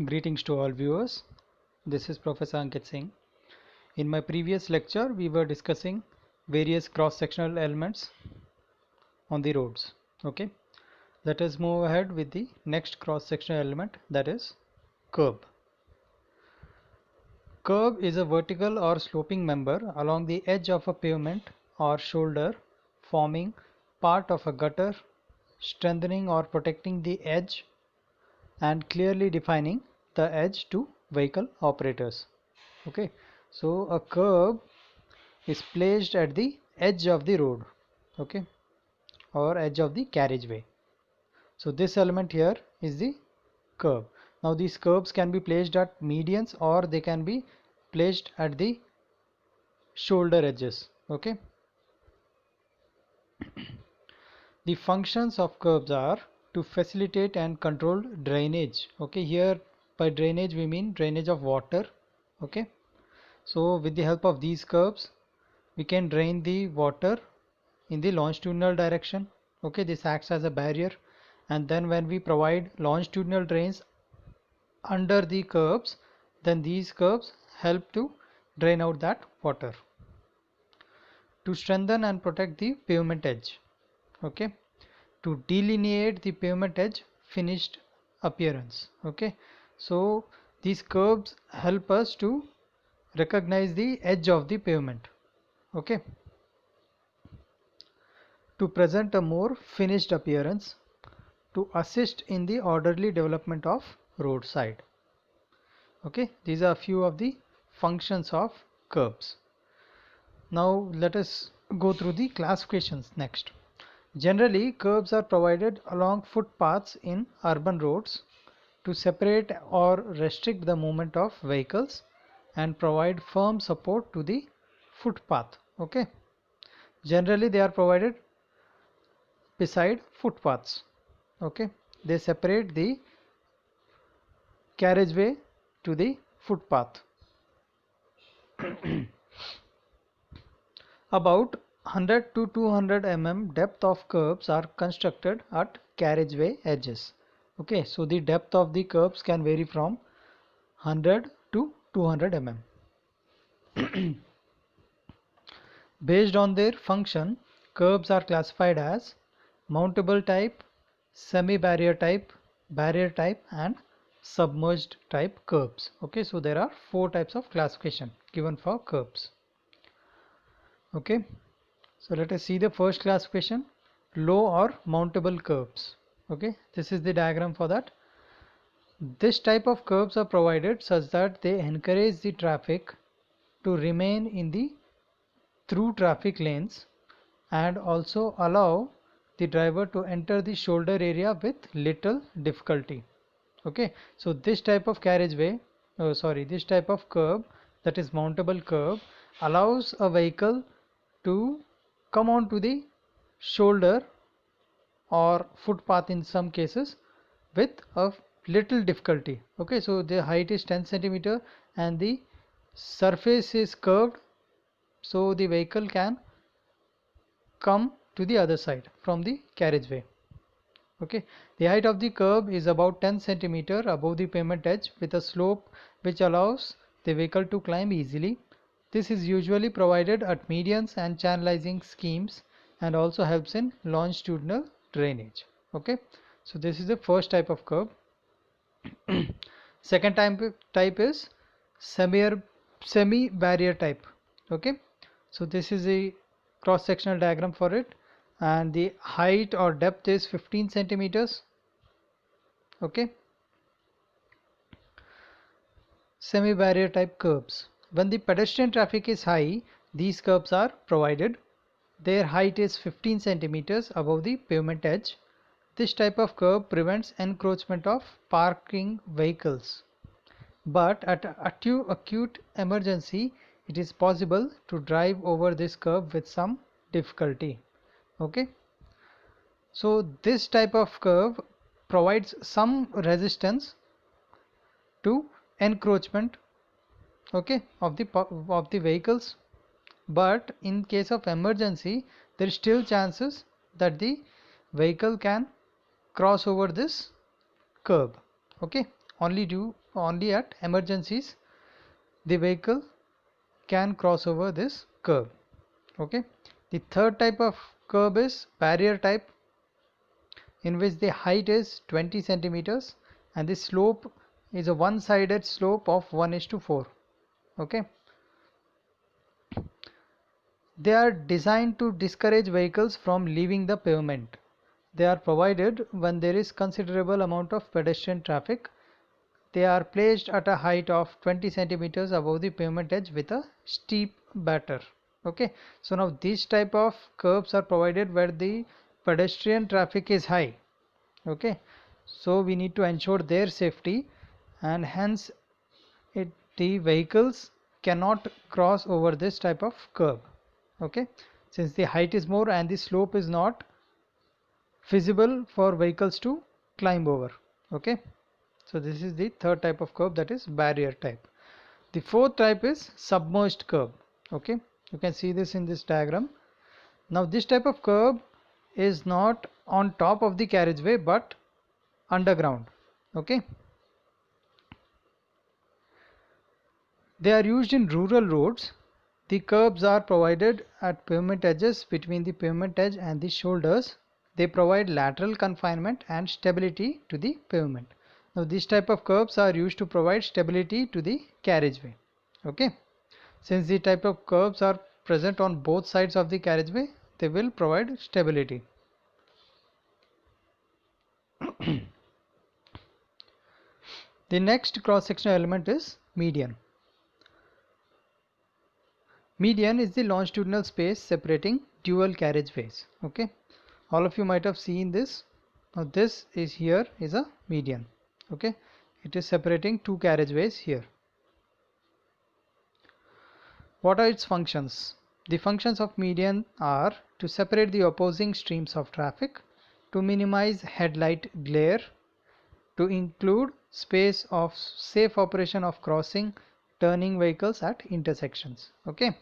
Greetings to all viewers. This is Professor Ankit Singh. In my previous lecture, we were discussing various cross-sectional elements on the roads. Okay, let us move ahead with the next cross-sectional element, that is curb. Curb is a vertical or sloping member along the edge of a pavement or shoulder, forming part of a gutter, strengthening or protecting the edge and clearly defining the edge to vehicle operators. Okay, so a curb is placed at the edge of the road, okay, or edge of the carriageway. So this element here is the curb. Now these curbs can be placed at medians or they can be placed at the shoulder edges. Okay, the functions of curbs are to facilitate and control drainage. Okay, here by drainage we mean drainage of water. Okay, so with the help of these curbs we can drain the water in the longitudinal direction. Okay, this acts as a barrier, and then when we provide longitudinal drains under the curbs, then these curbs help to drain out that water. To strengthen and protect the pavement edge, okay, to delineate the pavement edge finished appearance. Okay, so these curbs help us to recognize the edge of the pavement. Okay, to present a more finished appearance, to assist in the orderly development of roadside. Okay, these are a few of the functions of curbs. Now let us go through the classifications next. Generally, curbs are provided along footpaths in urban roads to separate or restrict the movement of vehicles and provide firm support to the footpath. Okay, generally they are provided beside footpaths. Okay, they separate the carriageway to the footpath. About 100 to 200 mm depth of curbs are constructed at carriageway edges. Okay, so the depth of the curbs can vary from 100 to 200 mm. Based on their function, curbs are classified as mountable type, semi-barrier type, barrier type and submerged type curbs. Okay, so there are 4 types of classification given for curbs. Okay, so let us see the first classification, low or mountable curbs. Okay, this is the diagram for that. This type of curbs are provided such that they encourage the traffic to remain in the through traffic lanes and also allow the driver to enter the shoulder area with little difficulty. Okay, so this type of carriageway, this type of curb, that is mountable curb, allows a vehicle to come on to the shoulder or footpath in some cases with a little difficulty. Okay, so the height is 10 centimeter and the surface is curved, so the vehicle can come to the other side from the carriageway. Okay, the height of the curb is about 10 centimeter above the pavement edge with a slope which allows the vehicle to climb easily. This is usually provided at medians and channelizing schemes and also helps in longitudinal drainage. Okay, so this is the first type of curb. Second type is semi barrier type. Okay, so this is a cross sectional diagram for it, and the height or depth is 15 centimeters. Okay, semi barrier type curbs. When the pedestrian traffic is high, these curbs are provided. Their height is 15 centimeters above the pavement edge. This type of curb prevents encroachment of parking vehicles. But at acute emergency, it is possible to drive over this curb with some difficulty. Okay, so this type of curve provides some resistance to encroachment, okay, of the vehicles, but in case of emergency there is still chances that the vehicle can cross over this curb. Okay, only due only at emergencies the vehicle can cross over this curb. Okay. The third type of curb is barrier type, in which the height is 20 centimeters and the slope is a one-sided slope of 1:4. Okay. They are designed to discourage vehicles from leaving the pavement. They are provided when there is considerable amount of pedestrian traffic. They are placed at a height of 20 centimeters above the pavement edge with a steep batter. Okay, so now these type of curbs are provided where the pedestrian traffic is high. Okay, so we need to ensure their safety, and hence the vehicles cannot cross over this type of curb. Okay, since the height is more and the slope is not feasible for vehicles to climb over. Okay, so this is the third type of curb, that is barrier type. The fourth type is submerged curb. Okay, you can see this in this diagram. Now this type of curb is not on top of the carriageway but underground. Okay, they are used in rural roads. The curbs are provided at pavement edges between the pavement edge and the shoulders. They provide lateral confinement and stability to the pavement. Now this type of curbs are used to provide stability to the carriageway. Okay, since the type of curbs are present on both sides of the carriageway, they will provide stability. The next cross-sectional element is median. Median is the longitudinal space separating dual carriageways. Okay, all of you might have seen this. Now this is here is a median. Okay, it is separating two carriageways here. What are its functions? The functions of median are to separate the opposing streams of traffic, to minimize headlight glare, to include space of safe operation of crossing turning vehicles at intersections. Okay,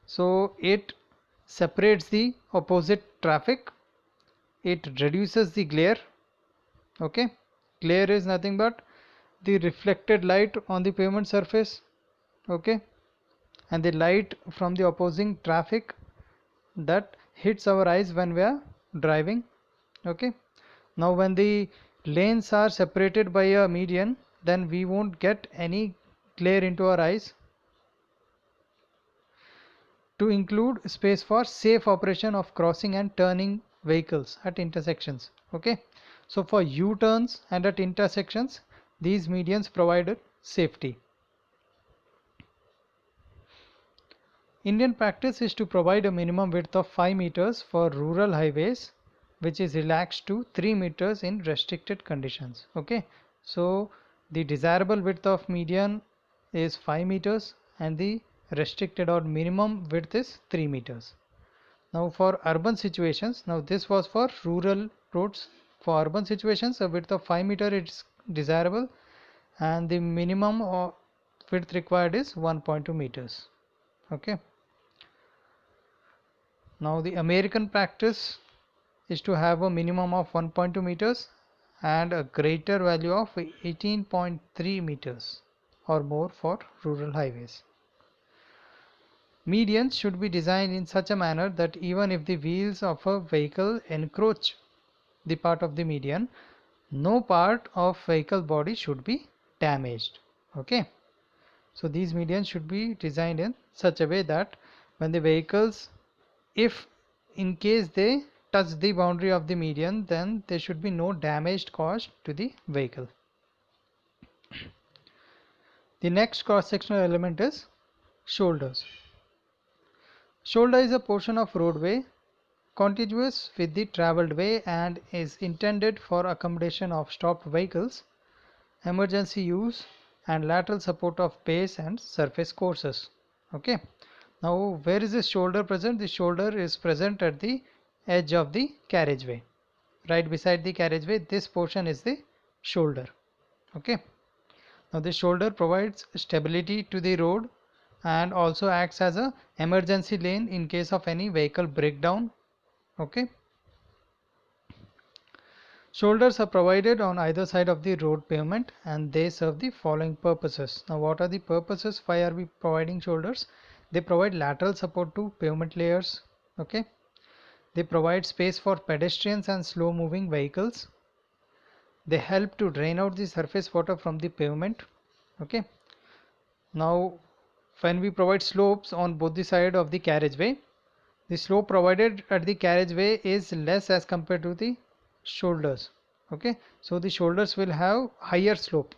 so it separates the opposite traffic, it reduces the glare. Okay, glare is nothing but the reflected light on the pavement surface. Okay, and the light from the opposing traffic that hits our eyes when we are driving. Okay, now when the lanes are separated by a median, then we won't get any glare into our eyes. To include space for safe operation of crossing and turning vehicles at intersections. Okay, so for U-turns and at intersections, these medians provided safety. Indian practice is to provide a minimum width of 5 meters for rural highways, which is relaxed to 3 meters in restricted conditions. Okay, so the desirable width of median is 5 meters and the restricted or minimum width is 3 meters. Now for urban situations, now this was for rural roads. For urban situations, a width of 5 meter is desirable and the minimum width required is 1.2 meters. Okay, now the American practice is to have a minimum of 1.2 meters and a greater value of 18.3 meters or more for rural highways. Medians should be designed in such a manner that even if the wheels of a vehicle encroach the part of the median, no part of vehicle body should be damaged. Okay, so these medians should be designed in such a way that when the vehicles, if in case they touch the boundary of the median, then there should be no damage caused to the vehicle. The next cross-sectional element is shoulders. Shoulder is a portion of roadway contiguous with the traveled way and is intended for accommodation of stopped vehicles, emergency use and lateral support of base and surface courses. Okay, now where is this shoulder present? The shoulder is present at the edge of the carriageway, right beside the carriageway. This portion is the shoulder. Okay, now the shoulder provides stability to the road and also acts as a emergency lane in case of any vehicle breakdown. Okay, Shoulders are provided on either side of the road pavement and they serve the following purposes. Now what are the purposes? Why are we providing shoulders? They provide lateral support to pavement layers. Okay. They provide space for pedestrians and slow moving vehicles. They help to drain out the surface water from the pavement. Okay. Now when we provide slopes on both the side of the carriageway, the slope provided at the carriageway is less as compared to the shoulders. Okay, so the shoulders will have higher slope.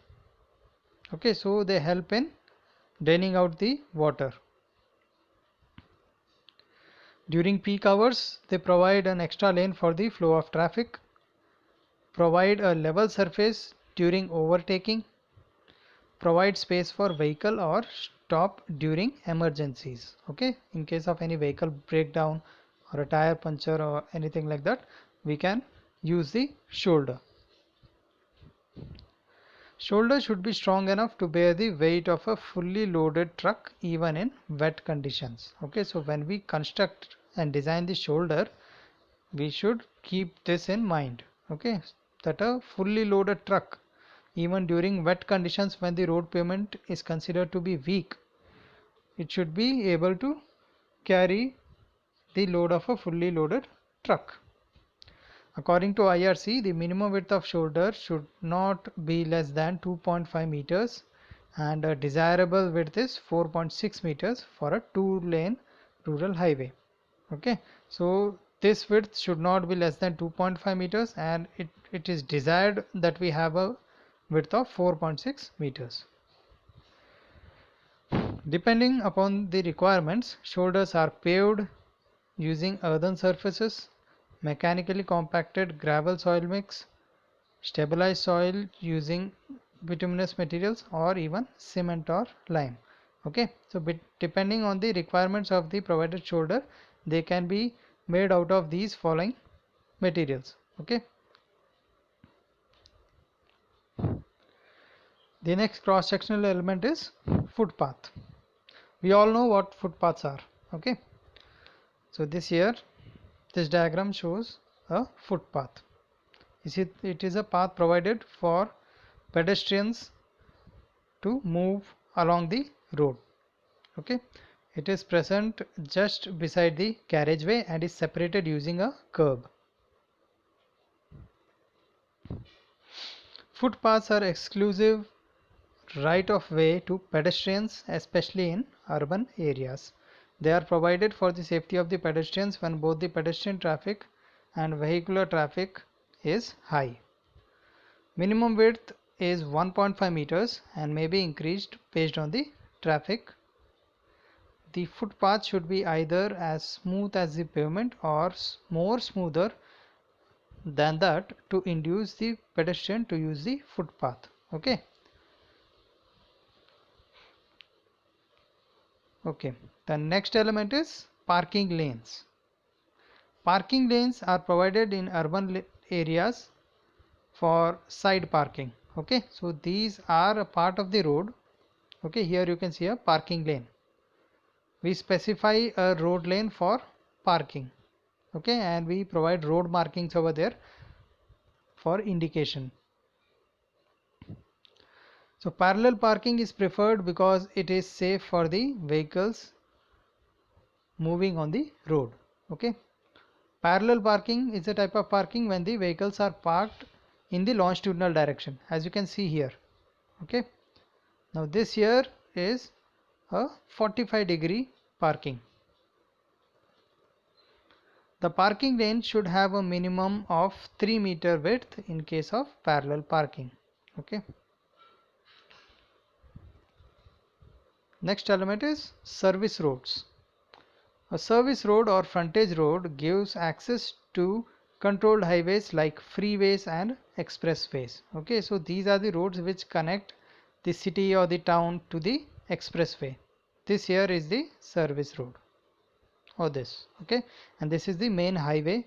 Okay, so they help in draining out the water. During peak hours, they provide an extra lane for the flow of traffic, provide a level surface during overtaking, provide space for vehicle or stop during emergencies. Okay, in case of any vehicle breakdown or a tire puncture or anything like that, we can use the shoulder. Shoulder should be strong enough to bear the weight of a fully loaded truck even in wet conditions. Okay, so when we construct and design the shoulder, we should keep this in mind. Okay, that a fully loaded truck, even during wet conditions when the road pavement is considered to be weak, it should be able to carry the load of a fully loaded truck. According to IRC, the minimum width of shoulder should not be less than 2.5 meters and a desirable width is 4.6 meters for a two-lane rural highway. Okay, so this width should not be less than 2.5 meters and it is desired that we have a width of 4.6 meters. Depending upon the requirements, shoulders are paved using earthen surfaces, mechanically compacted gravel soil mix, stabilized soil using bituminous materials or even cement or lime. Okay, so depending on the requirements of the provided shoulder, they can be made out of these following materials. Okay, the next cross sectional element is footpath. We all know what footpaths are. Okay, so this diagram shows a footpath. It is a path provided for pedestrians to move along the road. Okay, it is present just beside the carriageway and is separated using a curb. Footpaths are exclusive right of way to pedestrians, especially in urban areas. They are provided for the safety of the pedestrians when both the pedestrian traffic and vehicular traffic is high. Minimum width is 1.5 meters and may be increased based on the traffic. The footpath should be either as smooth as the pavement or more smoother than that to induce the pedestrian to use the footpath. Okay. Okay. The next element is parking lanes. Parking lanes are provided in urban areas for side parking. Okay, so these are a part of the road. Okay, here you can see a parking lane. We specify a road lane for parking. Okay, and we provide road markings over there for indication. So parallel parking is preferred because it is safe for the vehicles moving on the road. Okay, parallel parking is a type of parking when the vehicles are parked in the longitudinal direction, as you can see here. Okay, now this here is a 45-degree parking. The parking lane should have a minimum of 3-meter width in case of parallel parking. Okay. Next element is service roads. A service road or frontage road gives access to controlled highways like freeways and expressways. Okay, so these are the roads which connect the city or the town to the expressway. This here is the service road or this. Okay, and this is the main highway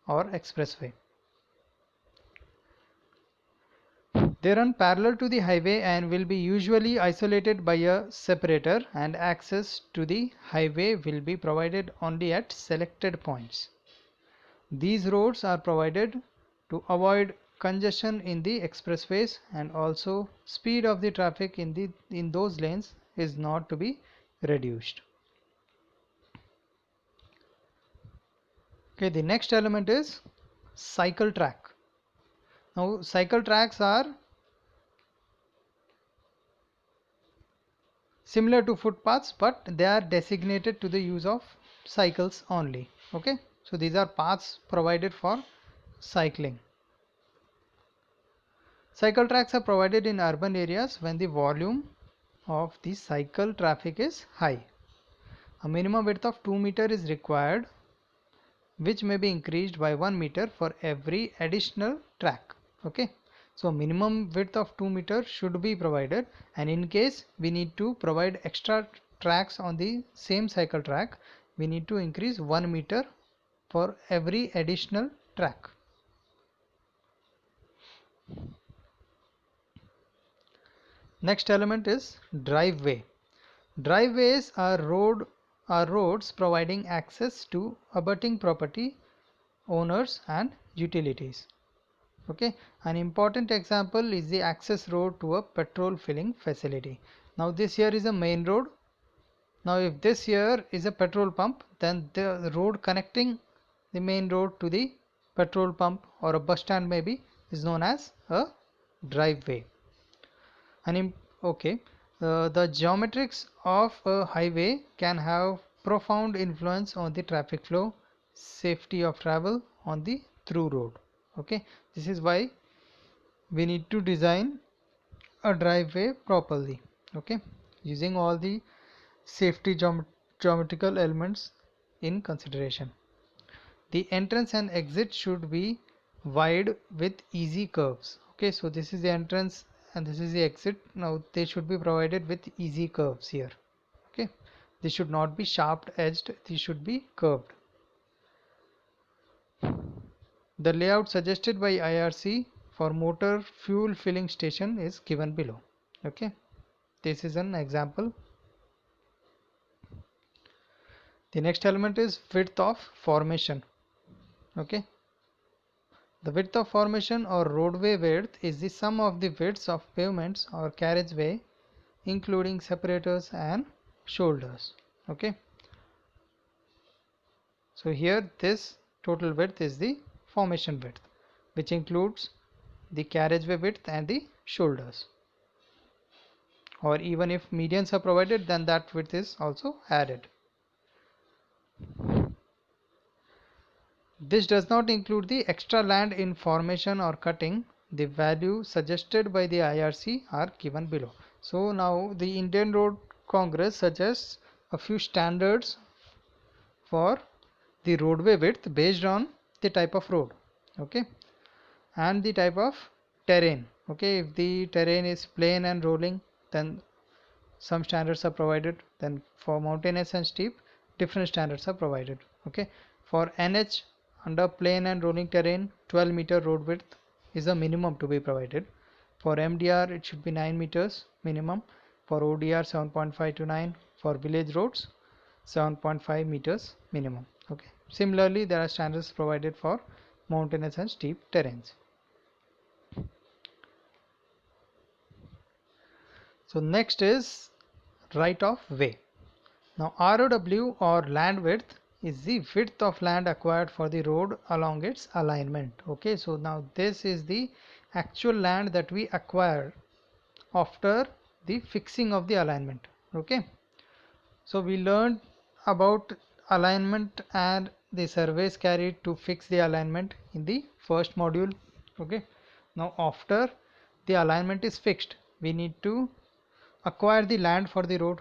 or expressway. They run parallel to the highway and will be usually isolated by a separator, and access to the highway will be provided only at selected points. These roads are provided to avoid congestion in the expressways, and also speed of the traffic in those lanes is not to be reduced. Okay, the next element is cycle track. Now cycle tracks are similar to footpaths, but they are designated to the use of cycles only. Okay, so these are paths provided for cycling. Cycle tracks are provided in urban areas when the volume of the cycle traffic is high. A minimum width of 2 meter is required, which may be increased by 1 meter for every additional track. Okay, so minimum width of 2 meters should be provided, and in case we need to provide extra tracks on the same cycle track, we need to increase 1 meter for every additional track. Next element is driveway. Driveways are roads providing access to abutting property owners and utilities. Okay, an important example is the access road to a petrol filling facility. Now this here is a main road. Now if this here is a petrol pump, then the road connecting the main road to the petrol pump or a bus stand maybe is known as a driveway. And okay, the geometrics of a highway can have profound influence on the traffic flow, safety of travel on the through road. Okay, this is why we need to design a driveway properly. Okay, using all the safety geometrical elements in consideration. The entrance and exit should be wide with easy curves. Okay, so this is the entrance and this is the exit. Now they should be provided with easy curves here. Okay, they should not be sharp edged, they should be curved. The layout suggested by IRC for motor fuel filling station is given below. Okay, this is an example. The next element is width of formation. Okay, the width of formation or roadway width is the sum of the widths of pavements or carriageway including separators and shoulders. Okay, so here this total width is the formation width, which includes the carriageway width and the shoulders, or even if medians are provided, then that width is also added. This does not include the extra land in formation or cutting. The value suggested by the IRC are given below. So now the Indian Road Congress suggests a few standards for the roadway width based on the type of road. Okay, and the type of terrain. Okay, if the terrain is plain and rolling, then some standards are provided. Then for mountainous and steep, different standards are provided. Okay, for NH under plain and rolling terrain, 12 meter road width is a minimum to be provided. For MDR it should be 9 meters minimum. For ODR 7.5 to 9. For village roads 7.5 meters minimum. Okay, similarly there are standards provided for mountainous and steep terrains. So next is right of way. Now ROW or land width is the width of land acquired for the road along its alignment. Okay, so now this is the actual land that we acquire after the fixing of the alignment. Okay, so we learned about alignment and the surveys carried to fix the alignment in the first module. Okay, now after the alignment is fixed, we need to acquire the land for the road.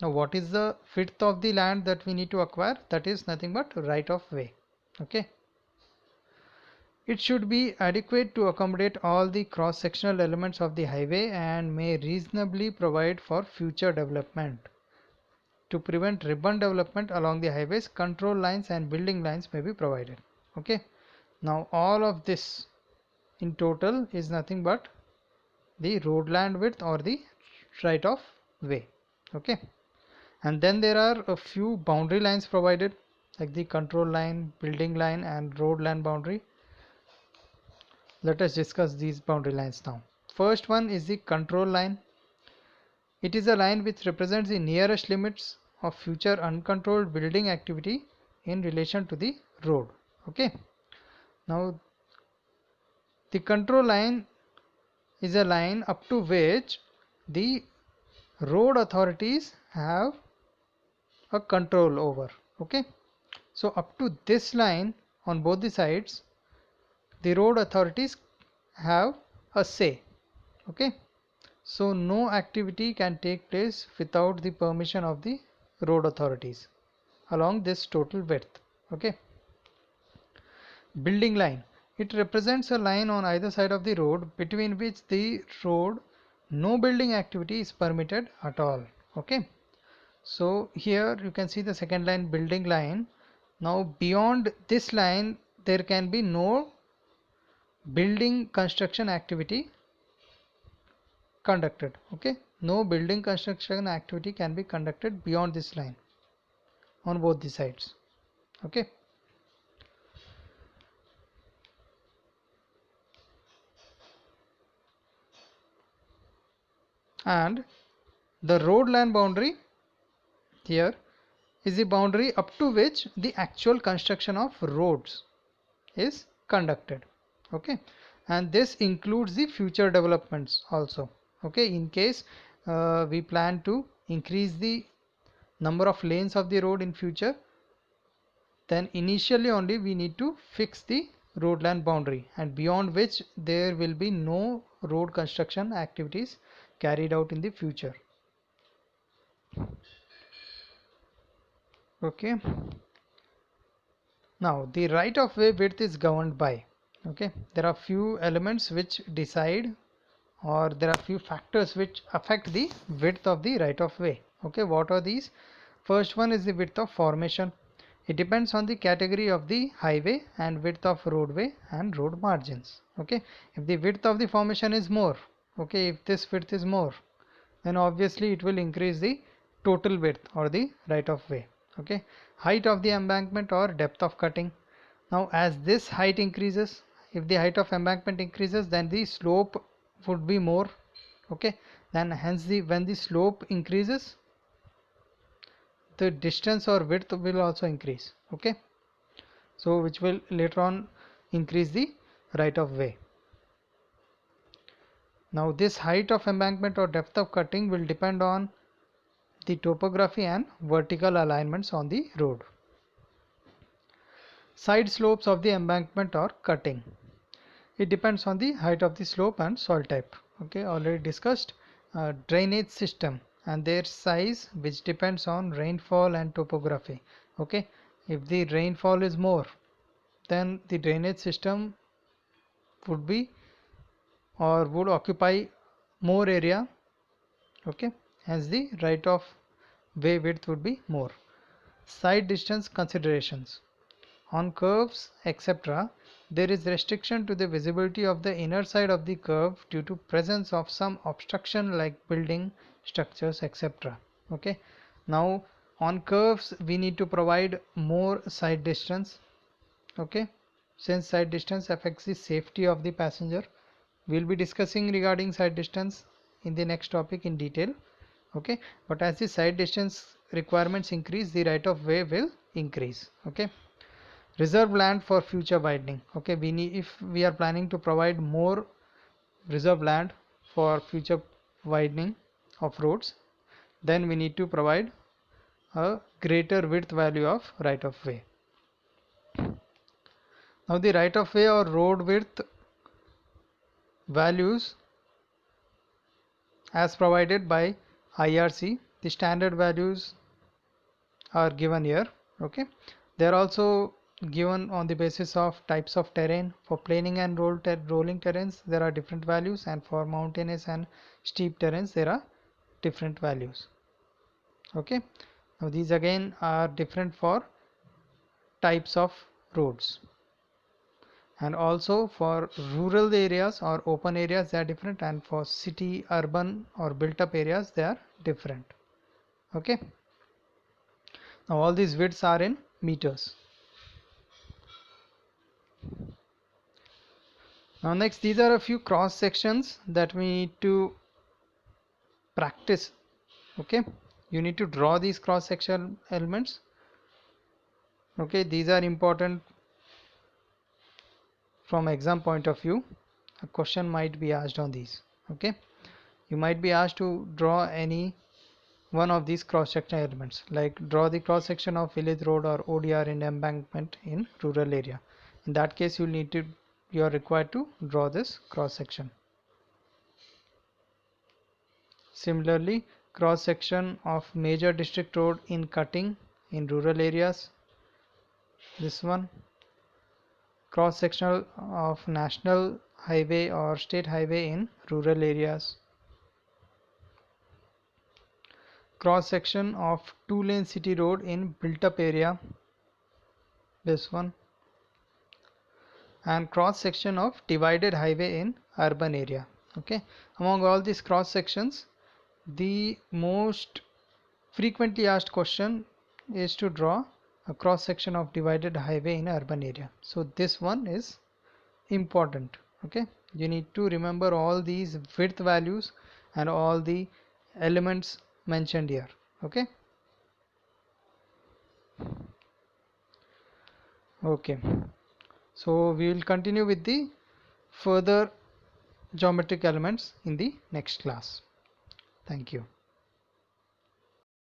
Now what is the width of the land that we need to acquire? That is nothing but right of way. Okay, it should be adequate to accommodate all the cross-sectional elements of the highway and may reasonably provide for future development. To prevent ribbon development along the highways, control lines and building lines may be provided. Okay, now all of this in total is nothing but the road land width or the right of way. Okay, and then there are a few boundary lines provided like the control line, building line and road land boundary. Let us discuss these boundary lines now. First one is the control line. It is a line which represents the nearest limits of future uncontrolled building activity in relation to the road. Okay. Now the control line is a line up to which the road authorities have a control over. Okay. So up to this line on both the sides, the road authorities have a say. Okay. So no activity can take place without the permission of the road authorities along this total width. Okay. Building line. It represents a line on either side of the road between which the road no building activity is permitted at all. Okay. So here you can see the second line, building line. Now beyond this line there can be no building construction activity conducted. Okay. No building construction activity can be conducted beyond this line on both the sides. Okay. And the road land boundary here is the boundary up to which the actual construction of roads is conducted. Okay. And this includes the future developments also. Okay. In case we plan to increase the number of lanes of the road in future, then initially only we need to fix the road land boundary, and beyond which there will be no road construction activities carried out in the future. Okay. Now the right of way width is governed by, okay, there are few elements which decide, or there are few factors which affect the width of the right of way. Okay, what are these? First one is the width of formation. It depends on the category of the highway and width of roadway and road margins. Okay, if the width of the formation is more, okay, if this width is more, then obviously it will increase the total width or the right of way. Okay, height of the embankment or depth of cutting. Now as this height increases, if the height of embankment increases, then the slope would be more. Okay, then hence when the slope increases, the distance or width will also increase. Okay, so which will later on increase the right of way. Now this height of embankment or depth of cutting will depend on the topography and vertical alignments on the road. Side slopes of the embankment or cutting. It depends on the height of the slope and soil type. Okay, already discussed. Drainage system and their size, which depends on rainfall and topography. Okay, if the rainfall is more, then the drainage system would be or would occupy more area. Okay, hence the right of way width would be more. Side distance considerations. On curves, etc., there is restriction to the visibility of the inner side of the curve due to presence of some obstruction like building, structures, etc. Okay. Now on curves we need to provide more side distance. Okay. Since side distance affects the safety of the passenger, we will be discussing regarding side distance in the next topic in detail. Okay. But as the side distance requirements increase, the right of way will increase. Okay. Reserve land for future widening. Okay, we need, if we are planning to provide more reserve land for future widening of roads, then we need to provide a greater width value of right of way. Now the right of way or road width values as provided by IRC, the standard values are given here. Okay, they are also given on the basis of types of terrain. For planing and rolling terrains there are different values, and for mountainous and steep terrains there are different values. Okay, now these again are different for types of roads, and also for rural areas or open areas they are different, and for city, urban or built up areas they are different. Okay, now all these widths are in meters. Now next, these are a few cross sections that we need to practice. Okay, you need to draw these cross section elements. Okay, these are important from exam point of view. A question might be asked on these. Okay, you might be asked to draw any one of these cross section elements, like draw the cross section of village road or ODR in embankment in rural area. In that case, you are required to draw this cross section. Similarly, cross section of major district road in cutting in rural areas. This one, cross sectional of national highway or state highway in rural areas. Cross section of two-lane city road in built-up area. This one. And cross section of divided highway in urban area. Okay, among all these cross sections, the most frequently asked question is to draw a cross section of divided highway in urban area. So this one is important. Okay, you need to remember all these width values and all the elements mentioned here. Okay. Okay, so we will continue with the further geometric elements in the next class. Thank you.